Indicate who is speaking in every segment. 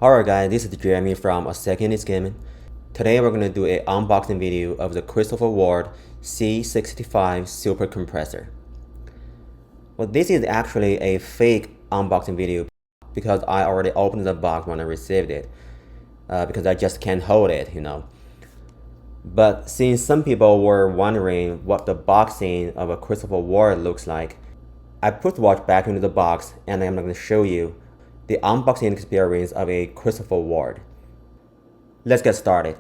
Speaker 1: Alright guys, this is Jeremy from A Second is Gaming. Today we're going to do an unboxing video of the Christopher Ward C65 Super Compressor. Well, this is actually a fake unboxing video because I already opened the box when I received it. Because I just can't hold it, But since some people were wondering what the boxing of a Christopher Ward looks like, I put the watch back into the box and I'm going to show you the unboxing experience of a Christopher Ward. Let's get started.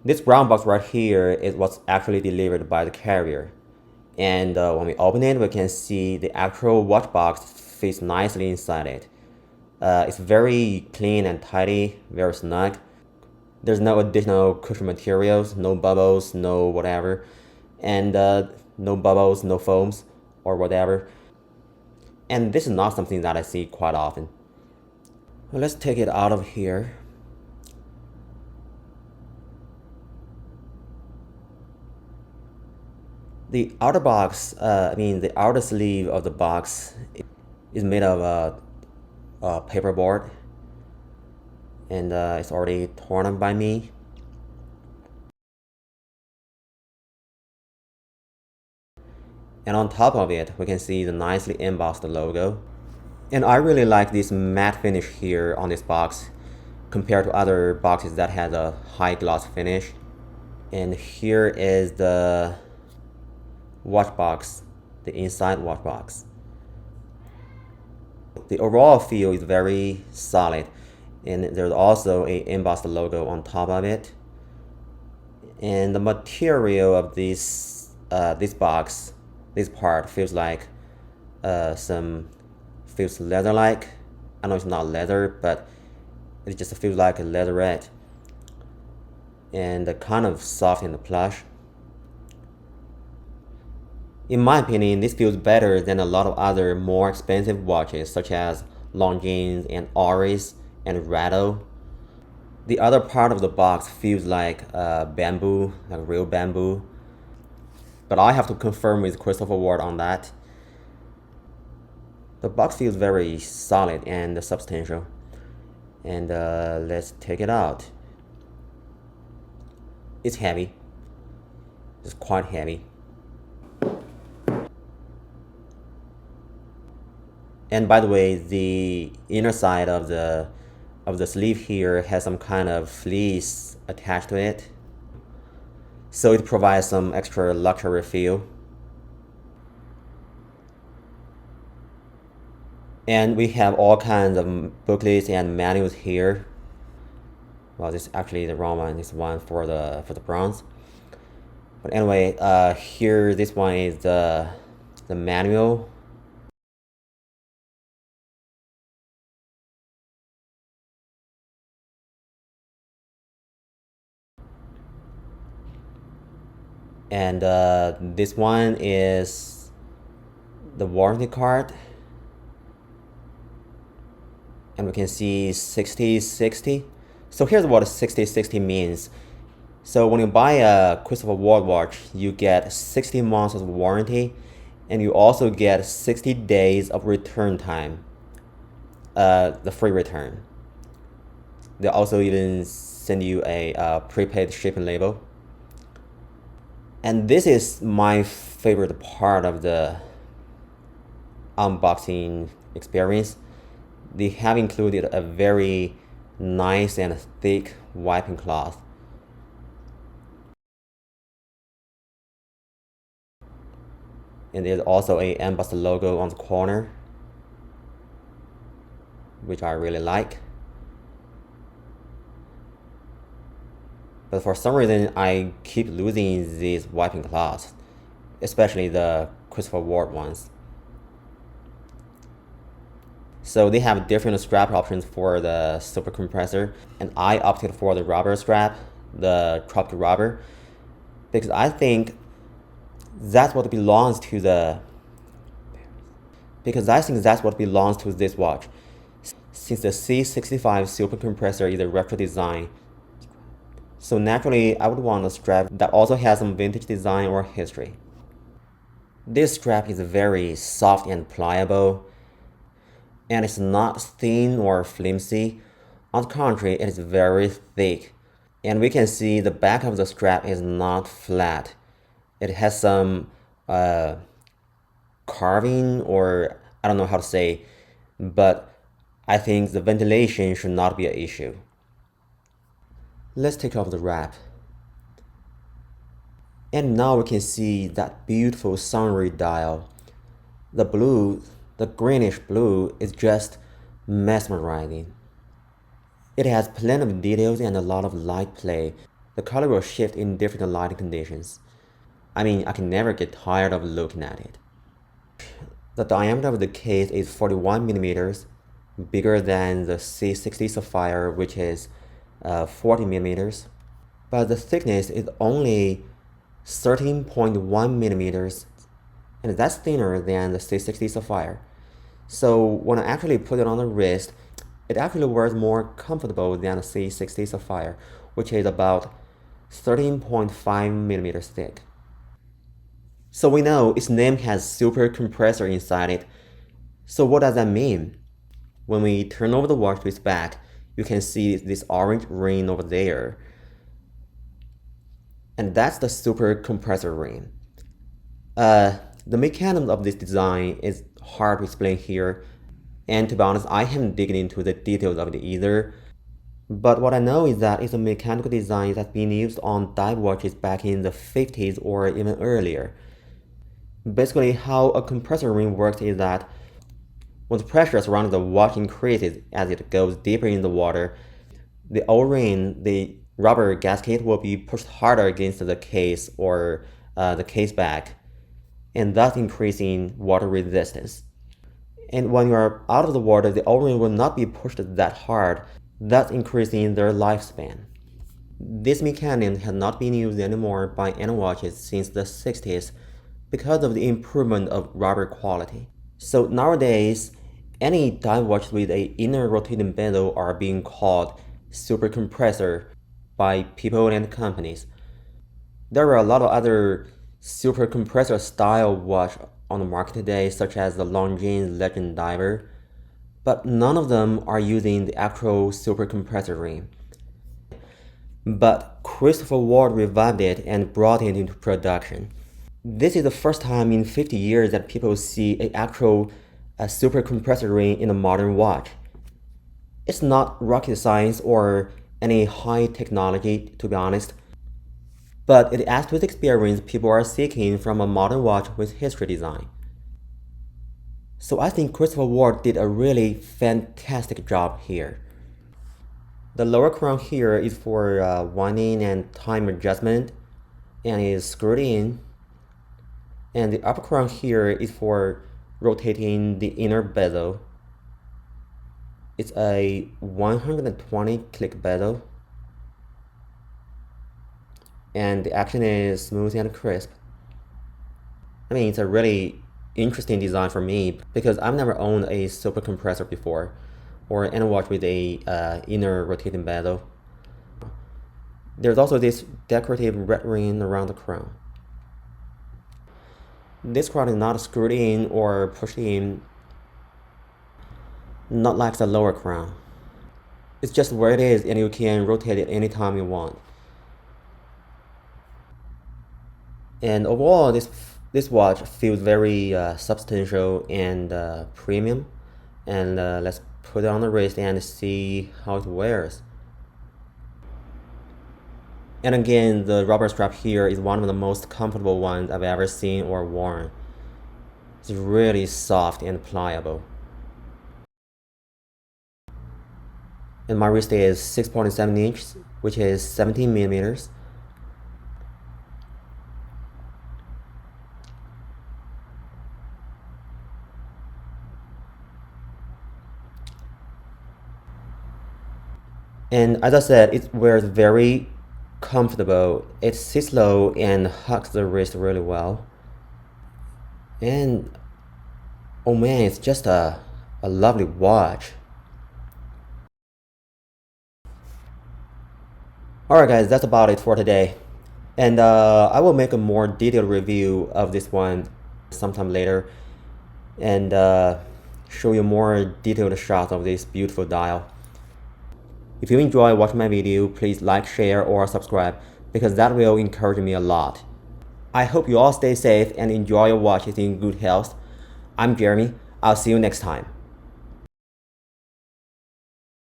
Speaker 1: This brown box right here is what's actually delivered by the carrier. And when we open it, we can see the actual watch box fits nicely inside it. It's very clean and tidy, very snug. There's no additional cushion materials, no bubbles, no whatever. And no bubbles, no foams, or whatever. And this is not something that I see quite often. Well, let's take it out of here. The outer box, the outer sleeve of the box is made of a paperboard, and it's already torn up by me. And on top of it, we can see the nicely embossed logo. And I really like this matte finish here on this box compared to other boxes that has a high gloss finish. And here is the watch box, the inside watch box. The overall feel is very solid, and there's also a embossed logo on top of it. And the material of this box, this part feels like feels leather-like. I know it's not leather, but it just feels like a leatherette, and kind of soft and plush. In my opinion, this feels better than a lot of other more expensive watches such as Longines and Oris and Rado. The other part of the box feels like bamboo, like real bamboo. But I have to confirm with Christopher Ward on that. The box feels very solid and substantial. And let's take it out. It's heavy. It's quite heavy. And by the way, the inner side of the sleeve here has some kind of fleece attached to it, so it provides some extra luxury feel. And we have all kinds of booklets and manuals here. Well, this is actually the wrong one. This one for the bronze. But anyway, here this one is the manual. And this one is the warranty card, and we can see 60/60. So here's what 60/60 means. So when you buy a Christopher Ward watch, you get 60 months of warranty, and you also get 60 days of return time, the free return. They also even send you a prepaid shipping label. And this is my favorite part of the unboxing experience. They have included a very nice and thick wiping cloth. And there's also a embossed logo on the corner, which I really like. But for some reason, I keep losing these wiping cloths, especially the Christopher Ward ones. So they have different strap options for the Super Compressor, and I opted for the rubber strap, the tropical rubber, because I think that's what belongs to this watch. Since the C65 Super Compressor is a retro design, so naturally I would want a strap that also has some vintage design or history. This strap is very soft and pliable. and it's not thin or flimsy. On the contrary, it is very thick. And we can see the back of the strap is not flat. It has some carving, or I don't know how to say, but I think the ventilation should not be an issue. Let's take off the wrap. And now we can see that beautiful sunray dial. The blue, the greenish blue, is just mesmerizing. It has plenty of details and a lot of light play. The color will shift in different lighting conditions. I mean, I can never get tired of looking at it. The diameter of the case is 41 millimeters, bigger than the C60 Sapphire, which is 40 millimeters. But the thickness is only 13.1 millimeters, and that's thinner than the C60 Sapphire. So when I actually put it on the wrist, it actually wears more comfortable than the C60 Sapphire, which is about 13.5 millimeters thick. So we know its name has super compressor inside it. So what does that mean? When we turn over the watch to its back, you can see this orange ring over there. And that's the super compressor ring. The mechanism of this design is hard to explain here, and to be honest, I haven't digged into the details of it either. But what I know is that it's a mechanical design that's been used on dive watches back in the 50s or even earlier. Basically, how a compressor ring works is that when the pressure surrounding the watch increases as it goes deeper in the water, the O-ring, the rubber gasket, will be pushed harder against the case or the case back, and thus increasing water resistance. And when you are out of the water, the O-ring will not be pushed that hard, thus increasing their lifespan. This mechanism has not been used anymore by any watches since the 60s because of the improvement of rubber quality. So nowadays, any dive watch with an inner rotating bezel are being called super compressor by people and companies. There are a lot of other super compressor style watch on the market today, such as the Longines Legend Diver, but none of them are using the actual super compressor ring. But Christopher Ward revived it and brought it into production. This is the first time in 50 years that people see an actual super compressor ring in a modern watch. It's not rocket science or any high technology, to be honest, but it adds to the experience people are seeking from a modern watch with history design. So I think Christopher Ward did a really fantastic job here. The lower crown here is for winding and time adjustment and is screwed in. And the upper crown here is for rotating the inner bezel. It's a 120 click bezel, and the action is smooth and crisp. I mean, it's a really interesting design for me because I've never owned a super compressor before, or any watch with a inner rotating bezel. There's also this decorative red ring around the crown. This crown is not screwed in or pushed in, not like the lower crown. It's just where it is and you can rotate it anytime you want. And overall, this watch feels very substantial and premium. And let's put it on the wrist and see how it wears. And again, the rubber strap here is one of the most comfortable ones I've ever seen or worn. It's really soft and pliable. And my wrist is 6.7 inches, which is 17 millimeters. And as I said, it wears very comfortable. It sits low and hugs the wrist really well. And oh man, it's just a lovely watch. Alright guys, that's about it for today. And I will make a more detailed review of this one sometime later. And show you more detailed shots of this beautiful dial. If you enjoy watching my video, please like, share, or subscribe because that will encourage me a lot. I hope you all stay safe and enjoy your watches in good health. I'm Jeremy. I'll see you next time.